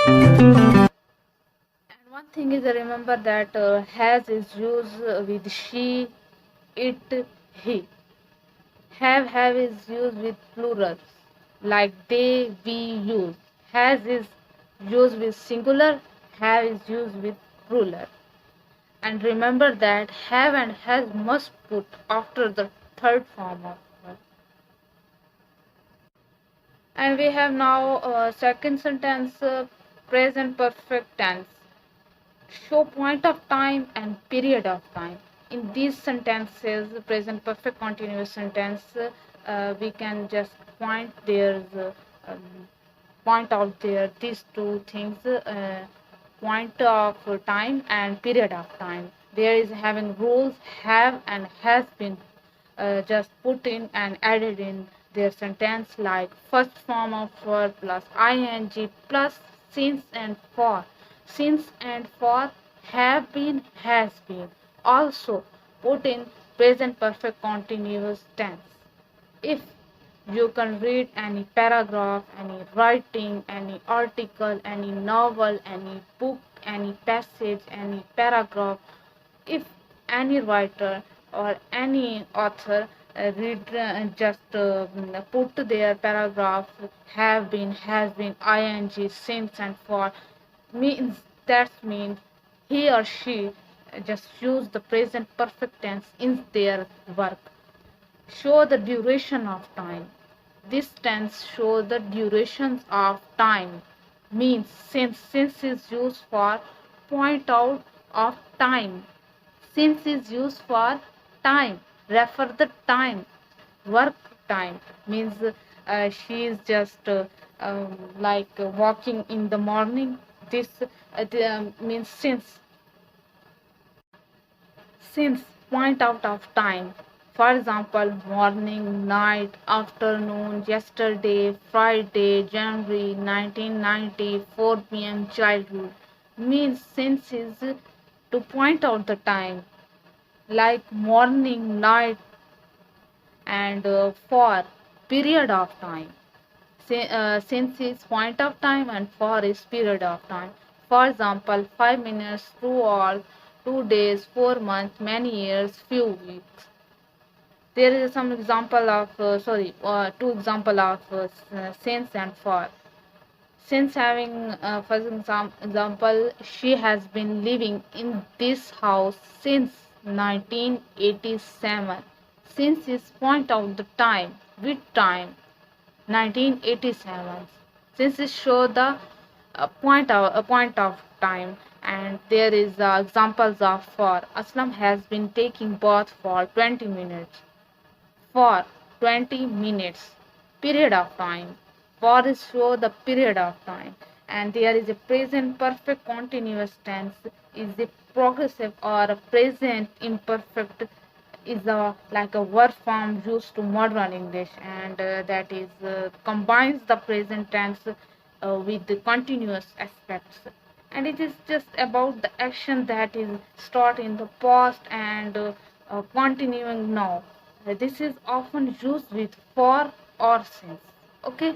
And one thing is remember that has is used with she, it, he. Have is used with plurals like they, we use. Has is used with singular, have is used with plural. And remember that have and has must put after the third form of verb. And we have now second sentence, present perfect tense. Show point of time and period of time. In these sentences, present perfect continuous sentence, we can just point there's um, point out there these two things, point of time and period of time. There is having rules, have and has been just put in and added in their sentence, like first form of verb plus ing plus since and for. Since and for have been, has been. Also put in present perfect continuous tense. If you can read any paragraph, any writing, any article, any novel, any book, any passage, any paragraph, if any writer or any author read just put their paragraph have been, has been, ing, since and for, means that means he or she just use the present perfect tense in their work. Show the duration of time. This tense show the durations of time, means since is used for point out of time. Since is used for time, refer the time. Work time means she is just like walking in the morning. This means since point out of time. For example, morning, night, afternoon, yesterday, Friday, January 1990, 4 p.m. childhood, means since is to point out the time, like morning, night, and for period of time. Since is point of time and for is period of time. For example, 5 minutes, 2 hours, 2 days, 4 months, many years, few weeks. There is some example of two example of since and for. Since having for example, she has been living in this house since 1987. Since is point out the time, which time, 1987. Since it show the point of time. And there is examples of for. Aslam has been taking bath for 20 minutes. For 20 minutes, period of time. For is show the period of time. And there is a present perfect continuous tense is a progressive or a present imperfect, is a like a word form used to modern English, and that is combines the present tense with the continuous aspects. And it is just about the action that is start in the past and continuing now. This is often used with for or since. Okay.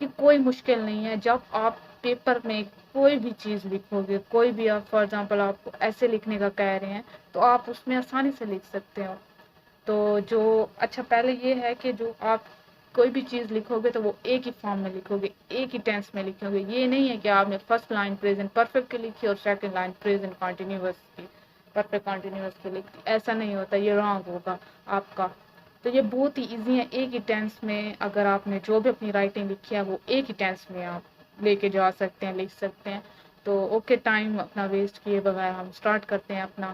کہ کوئی مشکل نہیں ہے. جب آپ paper میں کوئی بھی چیز لکھو گے، کوئی بھی آپ فار ایگزامپل آپ کو ایسے لکھنے کا کہہ رہے ہیں تو آپ اس میں آسانی سے لکھ سکتے ہو. تو جو اچھا پہلے یہ ہے کہ جو آپ کوئی بھی چیز لکھو گے تو وہ ایک ہی فارم میں لکھو گے، ایک ہی ٹینس میں لکھو گے. یہ نہیں ہے کہ آپ نے فرسٹ لائن پریزنٹ پرفیکٹ کی لکھی اور سیکنڈ لائن پریزنٹ کنٹینیوس کی پرفیکٹ کنٹینیوس کی لکھی. ایسا نہیں ہوتا، یہ رانگ ہوگا آپ کا. تو یہ بہت ہی ایزی ہے. ایک ہی ٹینس میں اگر آپ نے جو بھی اپنی رائٹنگ لکھی ہے وہ ایک ہی ٹینس میں آپ لے کے جا سکتے ہیں، لکھ سکتے ہیں. تو اوکے، ٹائم اپنا ویسٹ کیے بغیر ہم اسٹارٹ کرتے ہیں اپنا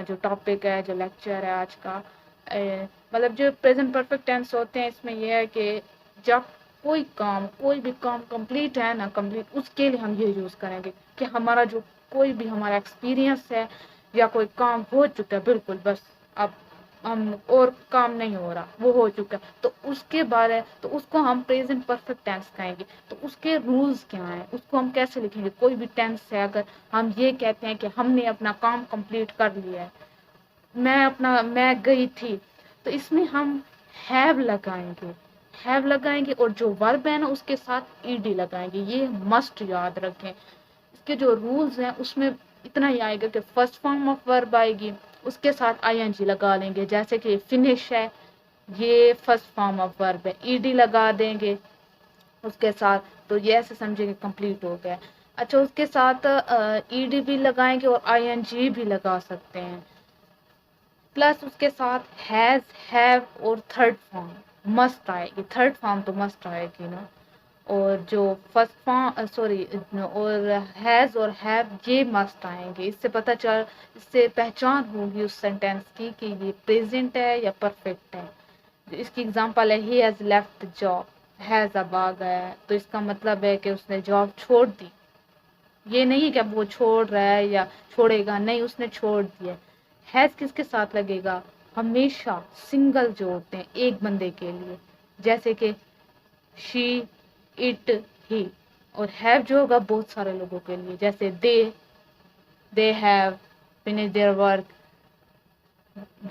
جو ٹاپک ہے، جو لیکچر ہے آج کا. مطلب جو پریزنٹ پرفیکٹ ٹینس ہوتے ہیں اس میں یہ ہے کہ جب کوئی بھی کام کمپلیٹ ہے نا، کمپلیٹ اس کے لیے ہم یہ یوز کریں گے کہ ہمارا جو کوئی بھی ہمارا ایکسپیرینس ہے یا کوئی کام ہو چکا ہے بالکل، بس اب ہم اور کام نہیں ہو رہا، وہ ہو چکا ہے تو اس کے بارے تو اس کو ہم پریزنٹ پرفیکٹ ٹینس کہیں گے. تو اس کے رولز کیا ہیں، اس کو ہم کیسے لکھیں گے. کوئی بھی ٹینس ہے، اگر ہم یہ کہتے ہیں کہ ہم نے اپنا کام کمپلیٹ کر لیا ہے، میں گئی تھی، تو اس میں ہم ہیو لگائیں گے اور جو ورب ہے نا اس کے ساتھ ای ڈی لگائیں گے. یہ مسٹ یاد رکھیں. اس کے جو رولز ہیں اس میں اتنا ہی آئے گا کہ فرسٹ فارم آف ورب آئے گی، اس کے ساتھ آئی این جی لگا لیں گے. جیسے کہ فنش ہے، یہ فرسٹ فارم آف ورب ہے، ای ڈی لگا دیں گے اس کے ساتھ، تو یہ ایسے سمجھے کہ کمپلیٹ ہو گیا. اچھا، اس کے ساتھ ای ڈی بھی لگائیں گے اور آئی این جی بھی لگا سکتے ہیں. پلس اس کے ساتھ ہیز، ہیو اور تھرڈ فارم مسٹ آئے گی. تھرڈ فارم تو مسٹ آئے گی نا. اور جو فرسٹ فارم اور ہیز اور ہیو یہ مسٹ آئیں گے. اس سے پہچان ہوگی اس سینٹینس کی کہ یہ پریزنٹ ہے یا پرفیکٹ ہے. اس کی اگزامپل ہے he has left job, has اب آ گیا ہے تو اس کا مطلب ہے کہ اس نے جاب چھوڑ دی. یہ نہیں کہ اب وہ چھوڑ رہا ہے یا چھوڑے گا، نہیں، اس نے چھوڑ دیا. ہیز کس کے ساتھ لگے گا؟ ہمیشہ سنگل جو ہوتے ہیں ایک بندے کے لیے، جیسے کہ شی، اٹ، ہی. اور ہیو جو ہوگا بہت سارے لوگوں کے لیے، جیسے they have finish their work.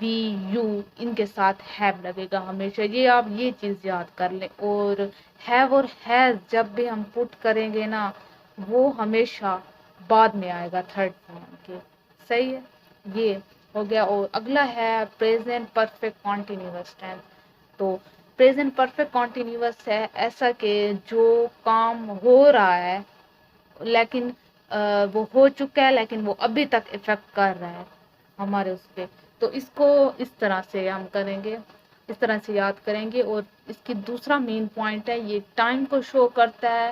We, you, ان کے ساتھ ہیو لگے گا ہمیشہ. یہ آپ یہ چیز یاد کر لیں. اور ہیو اور ہیز جب بھی ہم پٹ کریں گے نا وہ ہمیشہ بعد میں آئے گا تھرڈ فارم کے. صحیح ہے، یہ ہو گیا. اور اگلا ہے پریزنٹ پرفیکٹ کنٹینیوس ٹینس. تو پریزنٹ پرفیکٹ کنٹینیوس ہے ایسا کہ جو کام ہو رہا ہے لیکن وہ ہو چکا ہے لیکن وہ ابھی تک افیکٹ کر رہا ہے ہمارے اس پہ. تو اس کو اس طرح سے ہم کریں گے، اس طرح سے یاد کریں گے. اور اس کی دوسرا مین پوائنٹ ہے، یہ ٹائم کو شو کرتا ہے،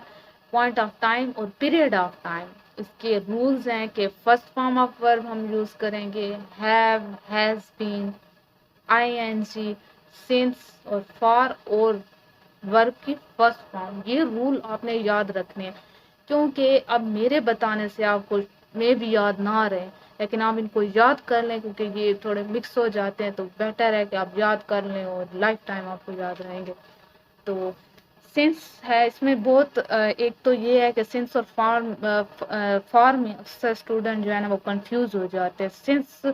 پوائنٹ آف ٹائم اور پیریڈ آف ٹائم. اس کے رولز ہیں کہ فرسٹ فارم آف ورب ہم یوز کریں گے، have, has been, I N G, سنس اور فار اور ورب کی فرسٹ فارم. یہ رول آپ نے یاد رکھنے ہیں کیونکہ اب میرے بتانے سے آپ کو میں بھی یاد نہ رہے، لیکن آپ ان کو یاد کر لیں کیونکہ یہ تھوڑے مکس ہو جاتے ہیں تو بیٹر ہے کہ آپ یاد کر لیں اور لائف ٹائم آپ کو یاد رہیں گے. تو سنس ہے، اس میں بہت ایک تو یہ ہے کہ سنس اور فارم میں اکثر اسٹوڈنٹ جو ہے نا وہ کنفیوز ہو جاتے ہیں. سنس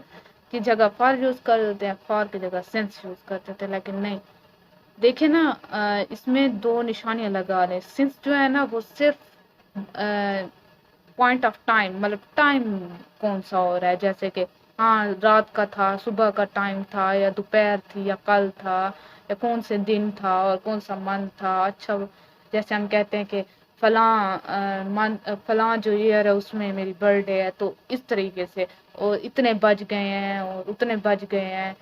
کی جگہ فار یوز کر دیتے ہیں، فار کی جگہ سنس یوز کر دیتے ہیں، لیکن نہیں. دیکھیں نا اس میں دو نشانیاں لگا رہے. سنس جو ہے نا وہ صرف پوائنٹ آف ٹائم، مطلب ٹائم کون سا ہو رہا ہے، جیسے کہ ہاں رات کا تھا، صبح کا ٹائم تھا، یا دوپہر تھی، یا کل تھا، یا کون سے دن تھا اور کون سا منتھ تھا. اچھا، جیسے ہم کہتے ہیں کہ فلاں جو ایئر ہے اس میں میری برتھ ڈے ہے، تو اس طریقے سے. اور اتنے بج گئے ہیں اور اتنے بج گئے ہیں،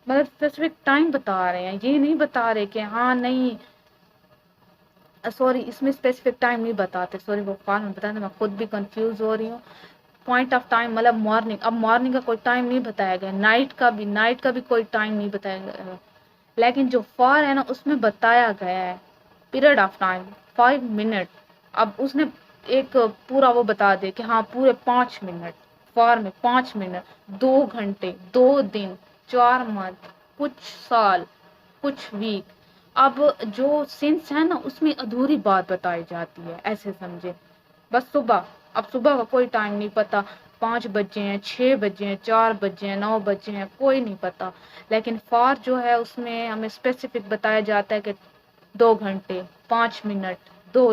مطلب اسپیسیفک ٹائم بتا رہے ہیں. یہ نہیں بتا رہے کہ ہاں نہیں سوری اس میں اسپیسیفک ٹائم نہیں بتاتے، سوری وہ فار میں بتاتے، میں خود بھی کنفیوز ہو رہی ہوں. پوائنٹ آف ٹائم مطلب مارننگ. اب مارننگ کا کوئی ٹائم نہیں بتایا گیا، نائٹ کا بھی کوئی ٹائم نہیں بتایا گیا. لیکن جو فار ہے نا اس میں بتایا گیا ہے پیریڈ آف ٹائم 5 منٹ. اب اس نے ایک پورا وہ بتا دے کہ ہاں پورے 5 منٹ، فار میں 5 منٹ، 2 گھنٹے، 2 دن، 4 منتھ، کچھ سال، کچھ ویک. اب جو سنس ہے نا اس میں ادھوری بات بتائی جاتی ہے، ایسے سمجھے. بس صبح، اب صبح کا کوئی ٹائم نہیں پتا، 5 بجے ہیں، 6 بجے ہیں، 4 بجے ہیں، 9 بجے ہیں، کوئی نہیں پتا. لیکن فار جو ہے اس میں ہمیں اسپیسیفک بتایا جاتا ہے کہ 2 گھنٹے، 5 منٹ، 2